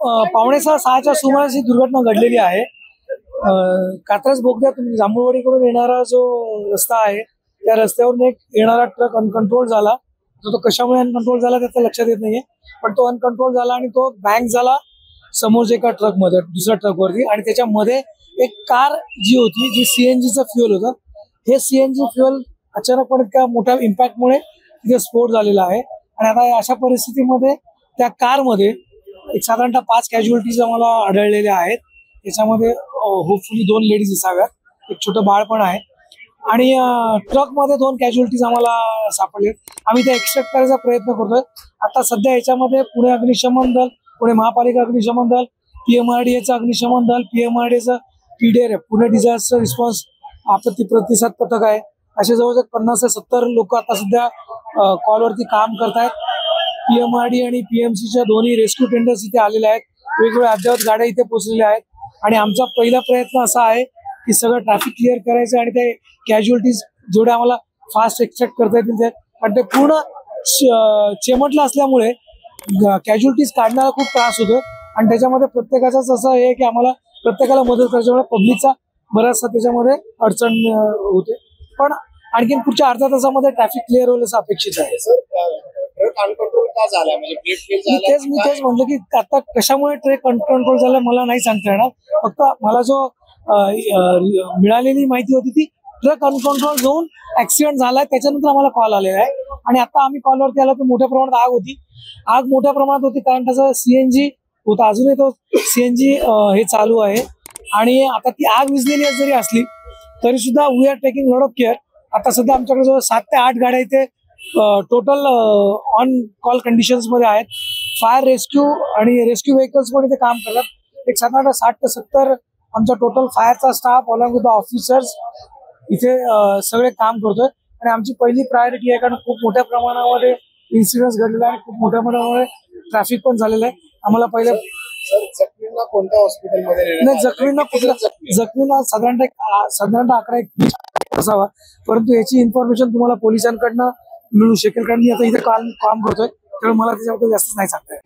5:45-6च्या सुमारास ही दुर्घटना घडलेली आहे। कात्रज बोगद्यातून जांभूळवाडीकडून येणारा जो रस्ता आहे त्या रस्त्यावरून एक येणारा ट्रक अनकंट्रोल झाला। तो कशामुळे अनकंट्रोल झाला त्याचं लक्षात येत नाहीये, पण तो अनकंट्रोल झाला आणि तो बँक झाला समोरच्या एका ट्रक मध्ये, दुसऱ्या ट्रकवरती। आणि त्याच्यामध्ये एक कार जी होती, जी सीएनजीचं फ्युएल होतं, हे सीएनजी फ्युएल अचानकपणे त्या मोठ्या इम्पॅक्टमुळे तिथे स्फोट झालेला आहे। आणि आता अशा परिस्थितीमध्ये त्या कारमध्ये एक साधारणतः 5 कॅज्युअलिटीज आम्हाला आढळलेल्या आहेत। त्याच्यामध्ये होपफुली 2 लेडीज असाव्यात, एक छोटं बाळ पण आहे। आणि ट्रकमध्ये 2 कॅज्युअलिटीज आम्हाला सापडले। आम्ही ते एक्स्ट्रॅक्ट करायचा प्रयत्न करतोय। आता सध्या याच्यामध्ये पुणे अग्निशमन दल, पुणे महापालिका अग्निशमन दल, PMRDAचं अग्निशमन दल, PMRDAचं PDRF पुणे डिझास्टर रिस्पॉन्स आपत्ती प्रतिसाद पथक आहे। असे जवळजवळ 50 ते 70 लोक आता सध्या कॉलवरती काम करतायत। PMRD आणि PMCच्या दोन्ही रेस्क्यू टेंडर्स इथे आलेले आहेत। वेगवेगळ्या अद्ययावत गाड्या इथे पोहोचलेल्या आहेत। आणि आमचा पहिला प्रयत्न असा आहे की सगळं ट्रॅफिक क्लिअर करायचं आणि ते कॅज्युअलिटीज जेवढे आम्हाला फास्ट एक्स्ट्रॅक्ट करता येतील ते, पण ते पूर्ण चेमटलं असल्यामुळे कॅज्युअलिटीज काढण्याला खूप त्रास होतो। आणि त्याच्यामध्ये प्रत्येकाचाच असं आहे की आम्हाला प्रत्येकाला मदत करायच्यामुळे पब्लिकचा बराचसा त्याच्यामध्ये अडचण होते। पण आणखीन पुढच्या अर्ध्या तासामध्ये ट्रॅफिक क्लिअर होईल असं अपेक्षित आहे। मी तेच म्हटलं की आता कशामुळे ट्रक अनकंट्रोल झाला मला नाही सांगता येणार। फक्त मला जो मिळालेली माहिती होती ती ट्रक अनकंट्रोल होऊन ऍक्सिडेंट झालाय, त्याच्यानंतर आम्हाला कॉल आलेला आहे। आणि आता आम्ही कॉलवरती आलो तर मोठ्या प्रमाणात आग मोठ्या प्रमाणात होती, कारण त्याचा सीएनजी होता, अजूनही तो सीएनजी हे चालू आहे। आणि आता ती आग विझलेली जरी असली तरी सुद्धा we are taking lot of care. आता सध्या आमच्याकडे जवळ 7 ते 8 गाड्या इथे टोटल ऑन कॉल कंडिशन्स मध्ये आहेत। फायर रेस्क्यू आणि रेस्क्यू व्हेकल्स पण इथे काम करतात। एक साधारण 60 ते 70 आमचा टोटल फायरचा staff along with the officers इथे सगळे काम करतोय। आणि आमची पहिली प्रायोरिटी आहे, कारण खूप मोठ्या प्रमाणामध्ये इन्सिडेंट्स घडलेला आहे, खूप मोठ्या प्रमाणामध्ये ट्रॅफिक पण झालेलं आहे। आम्हाला पहिले जखमींना कोणत्या हॉस्पिटलमध्ये नाही, जखमींना साधारणतः आकडा 20 असावा, परंतु याची इन्फॉर्मेशन तुम्हाला पोलिसांकडनं मिळू शकेल, कारण मी आता इथे काम करतोय, त्यामुळे मला त्याच्याबद्दल जास्त नाही सांगता येत।